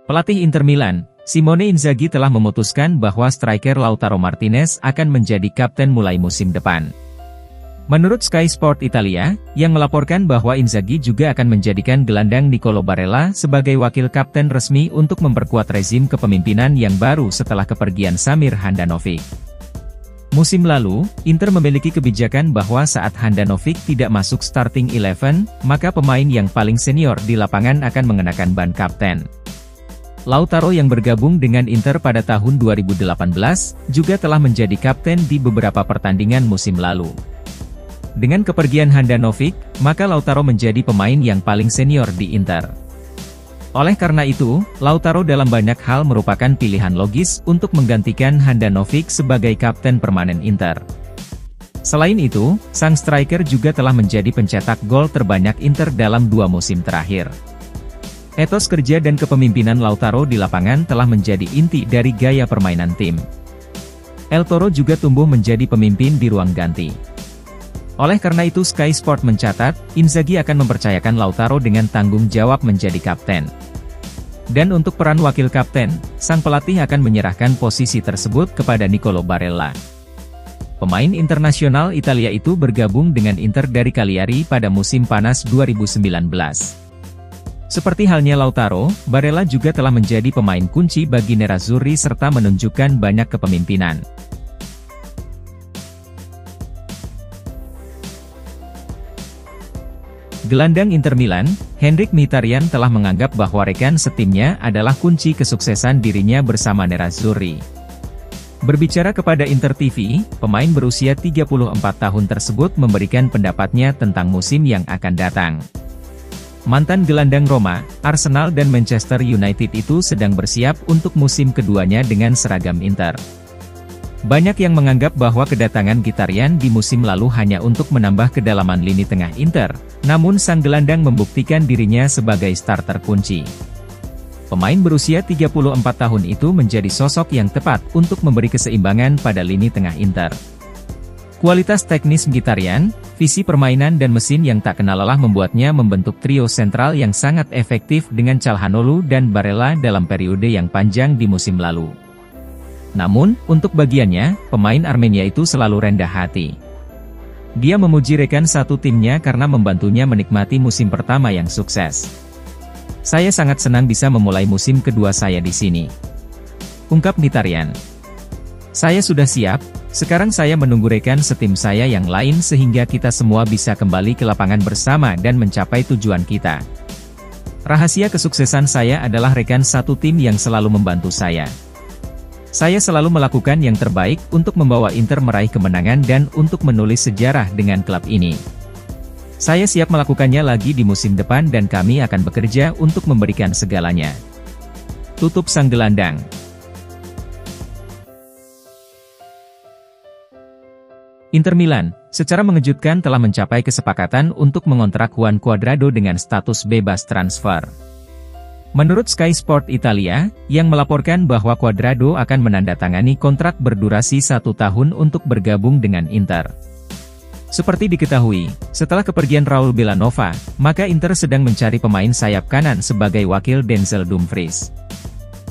Pelatih Inter Milan, Simone Inzaghi telah memutuskan bahwa striker Lautaro Martinez akan menjadi kapten mulai musim depan. Menurut Sky Sport Italia, yang melaporkan bahwa Inzaghi juga akan menjadikan gelandang Nicolo Barella sebagai wakil kapten resmi untuk memperkuat rezim kepemimpinan yang baru setelah kepergian Samir Handanovic. Musim lalu, Inter memiliki kebijakan bahwa saat Handanovic tidak masuk starting 11, maka pemain yang paling senior di lapangan akan mengenakan ban kapten. Lautaro yang bergabung dengan Inter pada tahun 2018, juga telah menjadi kapten di beberapa pertandingan musim lalu. Dengan kepergian Handanovic, maka Lautaro menjadi pemain yang paling senior di Inter. Oleh karena itu, Lautaro dalam banyak hal merupakan pilihan logis untuk menggantikan Handanovic sebagai kapten permanen Inter. Selain itu, sang striker juga telah menjadi pencetak gol terbanyak Inter dalam 2 musim terakhir. Etos kerja dan kepemimpinan Lautaro di lapangan telah menjadi inti dari gaya permainan tim. El Toro juga tumbuh menjadi pemimpin di ruang ganti. Oleh karena itu Sky Sport mencatat, Inzaghi akan mempercayakan Lautaro dengan tanggung jawab menjadi kapten. Dan untuk peran wakil kapten, sang pelatih akan menyerahkan posisi tersebut kepada Nicolo Barella. Pemain internasional Italia itu bergabung dengan Inter dari Cagliari pada musim panas 2019. Seperti halnya Lautaro, Barella juga telah menjadi pemain kunci bagi Nerazzurri serta menunjukkan banyak kepemimpinan. Gelandang Inter Milan, Henrikh Mkhitaryan telah menganggap bahwa rekan setimnya adalah kunci kesuksesan dirinya bersama Nerazzurri. Berbicara kepada Inter TV, pemain berusia 34 tahun tersebut memberikan pendapatnya tentang musim yang akan datang. Mantan gelandang Roma, Arsenal dan Manchester United itu sedang bersiap untuk musim keduanya dengan seragam Inter. Banyak yang menganggap bahwa kedatangan Mkhitaryan di musim lalu hanya untuk menambah kedalaman lini tengah Inter, namun sang gelandang membuktikan dirinya sebagai starter kunci. Pemain berusia 34 tahun itu menjadi sosok yang tepat untuk memberi keseimbangan pada lini tengah Inter. Kualitas teknis Mkhitaryan, visi permainan dan mesin yang tak kenal lelah membuatnya membentuk trio sentral yang sangat efektif dengan Calhanoglu dan Barella dalam periode yang panjang di musim lalu. Namun, untuk bagiannya, pemain Armenia itu selalu rendah hati. Dia memuji rekan satu timnya karena membantunya menikmati musim pertama yang sukses. "Saya sangat senang bisa memulai musim kedua saya di sini," ungkap Mkhitaryan. "Saya sudah siap, sekarang saya menunggu rekan setim saya yang lain sehingga kita semua bisa kembali ke lapangan bersama dan mencapai tujuan kita. Rahasia kesuksesan saya adalah rekan satu tim yang selalu membantu saya. Saya selalu melakukan yang terbaik untuk membawa Inter meraih kemenangan dan untuk menulis sejarah dengan klub ini. Saya siap melakukannya lagi di musim depan dan kami akan bekerja untuk memberikan segalanya," tutup sang gelandang. Inter Milan, secara mengejutkan telah mencapai kesepakatan untuk mengontrak Juan Cuadrado dengan status bebas transfer. Menurut Sky Sport Italia, yang melaporkan bahwa Cuadrado akan menandatangani kontrak berdurasi 1 tahun untuk bergabung dengan Inter. Seperti diketahui, setelah kepergian Raul Bellanova, maka Inter sedang mencari pemain sayap kanan sebagai wakil Denzel Dumfries.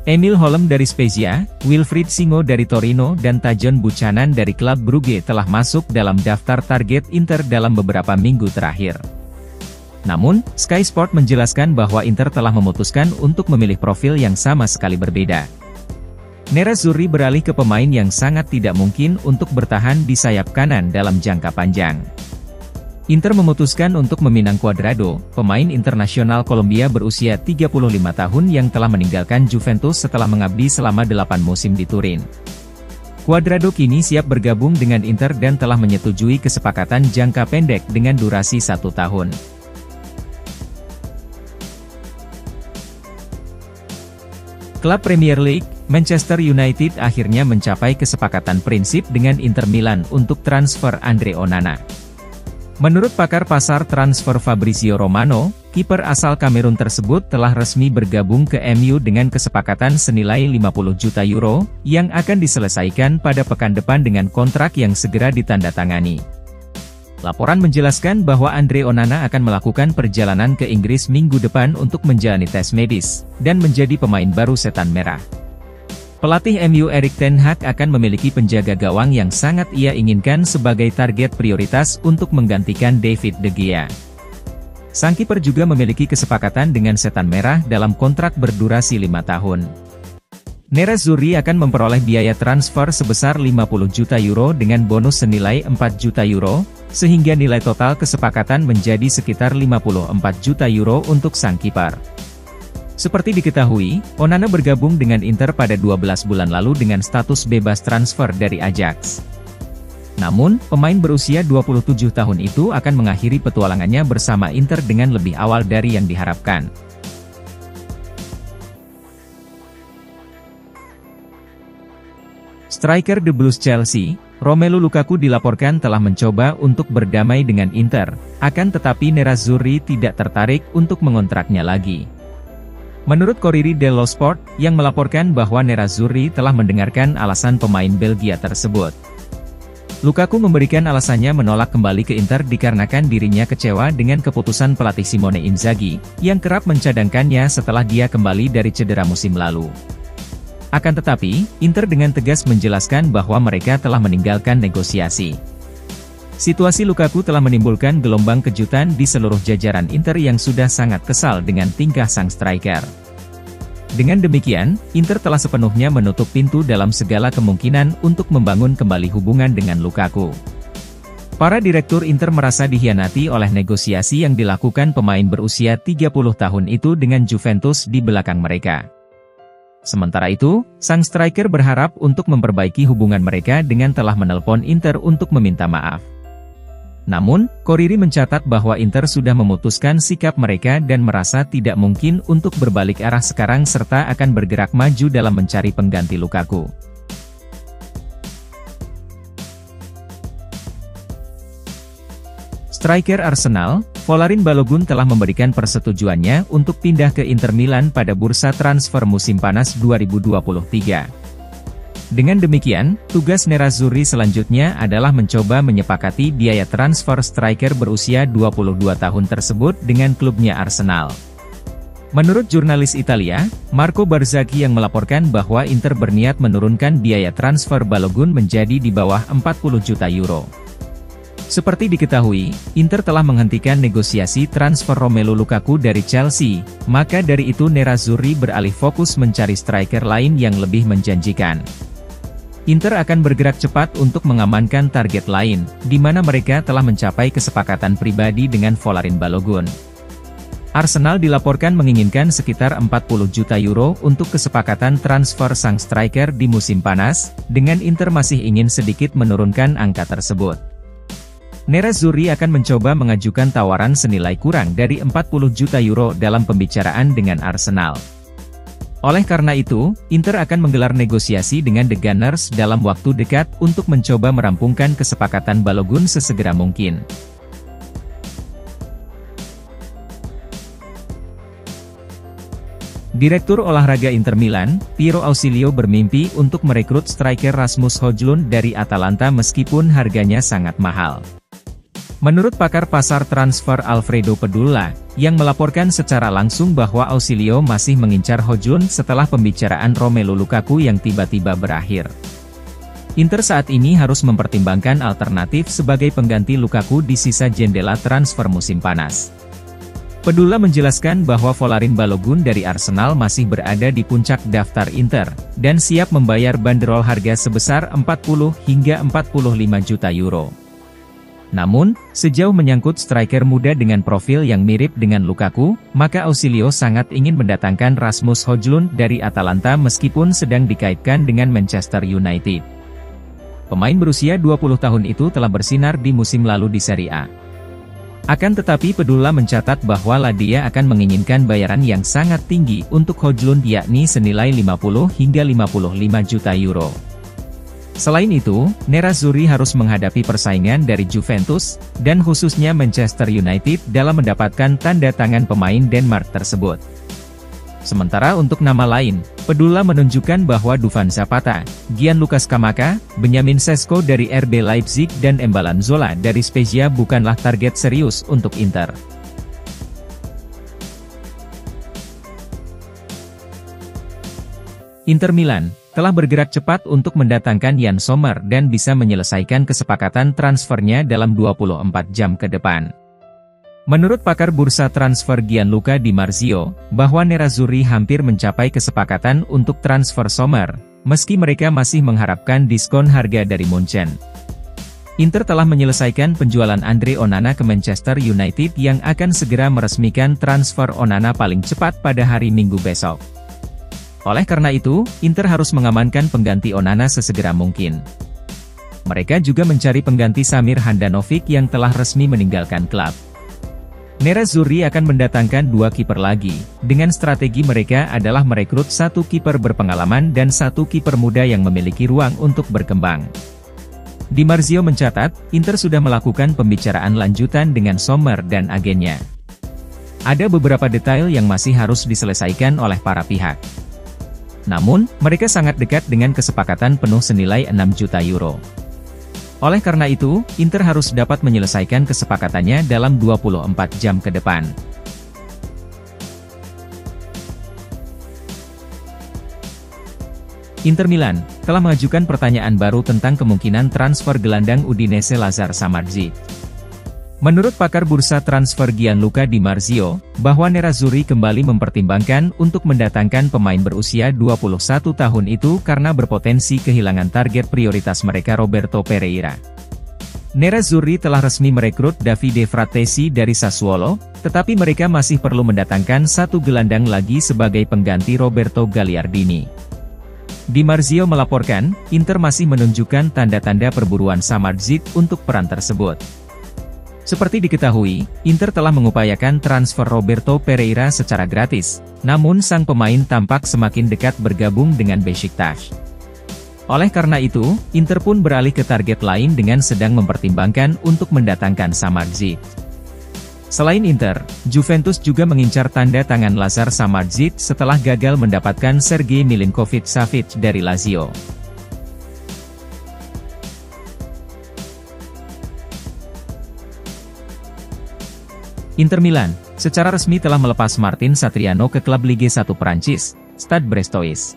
Emil Holm dari Spezia, Wilfried Singo dari Torino dan Tajon Buchanan dari klub Brugge telah masuk dalam daftar target Inter dalam beberapa minggu terakhir. Namun, Sky Sport menjelaskan bahwa Inter telah memutuskan untuk memilih profil yang sama sekali berbeda. Nerazzurri beralih ke pemain yang sangat tidak mungkin untuk bertahan di sayap kanan dalam jangka panjang. Inter memutuskan untuk meminang Cuadrado, pemain internasional Kolombia berusia 35 tahun yang telah meninggalkan Juventus setelah mengabdi selama 8 musim di Turin. Cuadrado kini siap bergabung dengan Inter dan telah menyetujui kesepakatan jangka pendek dengan durasi 1 tahun. Klub Premier League, Manchester United akhirnya mencapai kesepakatan prinsip dengan Inter Milan untuk transfer Andre Onana. Menurut pakar pasar transfer Fabrizio Romano, kiper asal Kamerun tersebut telah resmi bergabung ke MU dengan kesepakatan senilai 50 juta euro, yang akan diselesaikan pada pekan depan dengan kontrak yang segera ditandatangani. Laporan menjelaskan bahwa Andre Onana akan melakukan perjalanan ke Inggris minggu depan untuk menjalani tes medis, dan menjadi pemain baru Setan Merah. Pelatih MU Erik ten Hag akan memiliki penjaga gawang yang sangat ia inginkan sebagai target prioritas untuk menggantikan David De Gea. Sang kiper juga memiliki kesepakatan dengan Setan Merah dalam kontrak berdurasi 5 tahun. Nerazzurri akan memperoleh biaya transfer sebesar 50 juta euro dengan bonus senilai 4 juta euro, sehingga nilai total kesepakatan menjadi sekitar 54 juta euro untuk sang kiper. Seperti diketahui, Onana bergabung dengan Inter pada 12 bulan lalu dengan status bebas transfer dari Ajax. Namun, pemain berusia 27 tahun itu akan mengakhiri petualangannya bersama Inter dengan lebih awal dari yang diharapkan. Striker The Blues Chelsea, Romelu Lukaku dilaporkan telah mencoba untuk berdamai dengan Inter, akan tetapi Nerazzurri tidak tertarik untuk mengontraknya lagi. Menurut Corriere dello Sport, yang melaporkan bahwa Nerazzurri telah mendengarkan alasan pemain Belgia tersebut. Lukaku memberikan alasannya menolak kembali ke Inter dikarenakan dirinya kecewa dengan keputusan pelatih Simone Inzaghi, yang kerap mencadangkannya setelah dia kembali dari cedera musim lalu. Akan tetapi, Inter dengan tegas menjelaskan bahwa mereka telah meninggalkan negosiasi. Situasi Lukaku telah menimbulkan gelombang kejutan di seluruh jajaran Inter yang sudah sangat kesal dengan tingkah sang striker. Dengan demikian, Inter telah sepenuhnya menutup pintu dalam segala kemungkinan untuk membangun kembali hubungan dengan Lukaku. Para direktur Inter merasa dikhianati oleh negosiasi yang dilakukan pemain berusia 30 tahun itu dengan Juventus di belakang mereka. Sementara itu, sang striker berharap untuk memperbaiki hubungan mereka dengan telah menelpon Inter untuk meminta maaf. Namun, Corriere mencatat bahwa Inter sudah memutuskan sikap mereka dan merasa tidak mungkin untuk berbalik arah sekarang serta akan bergerak maju dalam mencari pengganti Lukaku. Striker Arsenal, Folarin Balogun telah memberikan persetujuannya untuk pindah ke Inter Milan pada bursa transfer musim panas 2023. Dengan demikian, tugas Nerazzurri selanjutnya adalah mencoba menyepakati biaya transfer striker berusia 22 tahun tersebut dengan klubnya Arsenal. Menurut jurnalis Italia, Marco Barzagli yang melaporkan bahwa Inter berniat menurunkan biaya transfer Balogun menjadi di bawah 40 juta euro. Seperti diketahui, Inter telah menghentikan negosiasi transfer Romelu Lukaku dari Chelsea, maka dari itu Nerazzurri beralih fokus mencari striker lain yang lebih menjanjikan. Inter akan bergerak cepat untuk mengamankan target lain, di mana mereka telah mencapai kesepakatan pribadi dengan Folarin Balogun. Arsenal dilaporkan menginginkan sekitar 40 juta euro untuk kesepakatan transfer sang striker di musim panas, dengan Inter masih ingin sedikit menurunkan angka tersebut. Nerazzurri akan mencoba mengajukan tawaran senilai kurang dari 40 juta euro dalam pembicaraan dengan Arsenal. Oleh karena itu, Inter akan menggelar negosiasi dengan The Gunners dalam waktu dekat untuk mencoba merampungkan kesepakatan Balogun sesegera mungkin. Direktur olahraga Inter Milan, Piero Ausilio bermimpi untuk merekrut striker Rasmus Højlund dari Atalanta meskipun harganya sangat mahal. Menurut pakar pasar transfer Alfredo Pedulla, yang melaporkan secara langsung bahwa Ausilio masih mengincar Højlund setelah pembicaraan Romelu Lukaku yang tiba-tiba berakhir. Inter saat ini harus mempertimbangkan alternatif sebagai pengganti Lukaku di sisa jendela transfer musim panas. Pedulla menjelaskan bahwa Folarin Balogun dari Arsenal masih berada di puncak daftar Inter, dan siap membayar banderol harga sebesar 40 hingga 45 juta euro. Namun, sejauh menyangkut striker muda dengan profil yang mirip dengan Lukaku, maka Ausilio sangat ingin mendatangkan Rasmus Højlund dari Atalanta meskipun sedang dikaitkan dengan Manchester United. Pemain berusia 20 tahun itu telah bersinar di musim lalu di Serie A. Akan tetapi Pedulla mencatat bahwa dia akan menginginkan bayaran yang sangat tinggi untuk Højlund yakni senilai 50 hingga 55 juta euro. Selain itu, Nerazzurri harus menghadapi persaingan dari Juventus, dan khususnya Manchester United dalam mendapatkan tanda tangan pemain Denmark tersebut. Sementara untuk nama lain, Pedula menunjukkan bahwa Dufan Zapata, Gianluca Scamacca, Benjamin Sesko dari RB Leipzig dan Embalan Zola dari Spezia bukanlah target serius untuk Inter. Inter Milan telah bergerak cepat untuk mendatangkan Yann Sommer dan bisa menyelesaikan kesepakatan transfernya dalam 24 jam ke depan. Menurut pakar bursa transfer Gianluca Di Marzio, bahwa Nerazzurri hampir mencapai kesepakatan untuk transfer Sommer, meski mereka masih mengharapkan diskon harga dari Munchen. Inter telah menyelesaikan penjualan Andre Onana ke Manchester United yang akan segera meresmikan transfer Onana paling cepat pada hari Minggu besok. Oleh karena itu, Inter harus mengamankan pengganti Onana sesegera mungkin. Mereka juga mencari pengganti Samir Handanovic yang telah resmi meninggalkan klub. Nerazzurri akan mendatangkan 2 kiper lagi, dengan strategi mereka adalah merekrut 1 kiper berpengalaman dan 1 kiper muda yang memiliki ruang untuk berkembang. Di Marzio mencatat, Inter sudah melakukan pembicaraan lanjutan dengan Sommer dan agennya. Ada beberapa detail yang masih harus diselesaikan oleh para pihak. Namun, mereka sangat dekat dengan kesepakatan penuh senilai 6 juta euro. Oleh karena itu, Inter harus dapat menyelesaikan kesepakatannya dalam 24 jam ke depan. Inter Milan telah mengajukan pertanyaan baru tentang kemungkinan transfer gelandang Udinese Lazar Samardzic. Menurut pakar bursa transfer Gianluca Di Marzio, bahwa Nerazzurri kembali mempertimbangkan untuk mendatangkan pemain berusia 21 tahun itu karena berpotensi kehilangan target prioritas mereka Roberto Pereira. Nerazzurri telah resmi merekrut Davide Fratesi dari Sassuolo, tetapi mereka masih perlu mendatangkan 1 gelandang lagi sebagai pengganti Roberto Gagliardini. Di Marzio melaporkan, Inter masih menunjukkan tanda-tanda perburuan Samardzic untuk peran tersebut. Seperti diketahui, Inter telah mengupayakan transfer Roberto Pereira secara gratis, namun sang pemain tampak semakin dekat bergabung dengan Beşiktaş. Oleh karena itu, Inter pun beralih ke target lain dengan sedang mempertimbangkan untuk mendatangkan Samardzic. Selain Inter, Juventus juga mengincar tanda tangan Lazar Samardzic setelah gagal mendapatkan Sergej Milinkovic-Savic dari Lazio. Inter Milan secara resmi telah melepas Martin Satriano ke klub Ligue 1 Prancis, Stade Brestois.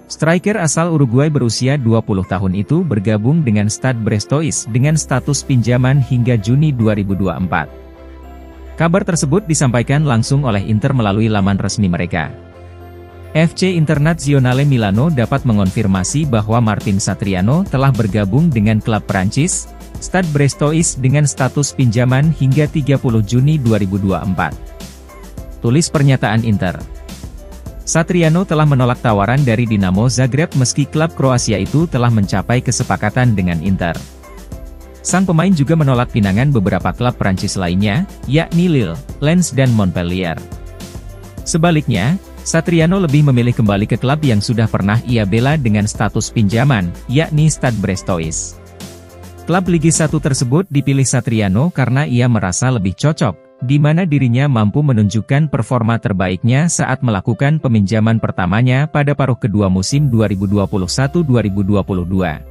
Striker asal Uruguay berusia 20 tahun itu bergabung dengan Stade Brestois dengan status pinjaman hingga Juni 2024. Kabar tersebut disampaikan langsung oleh Inter melalui laman resmi mereka. FC Internazionale Milano dapat mengonfirmasi bahwa Martin Satriano telah bergabung dengan klub Prancis, Stade Brestois dengan status pinjaman hingga 30 Juni 2024. Tulis pernyataan Inter. Satriano telah menolak tawaran dari Dinamo Zagreb meski klub Kroasia itu telah mencapai kesepakatan dengan Inter. Sang pemain juga menolak pinangan beberapa klub Prancis lainnya, yakni Lille, Lens dan Montpellier. Sebaliknya, Satriano lebih memilih kembali ke klub yang sudah pernah ia bela dengan status pinjaman, yakni Stade Brestois. Klub Liga 1 tersebut dipilih Satriano karena ia merasa lebih cocok, di mana dirinya mampu menunjukkan performa terbaiknya saat melakukan peminjaman pertamanya pada paruh kedua musim 2021-2022.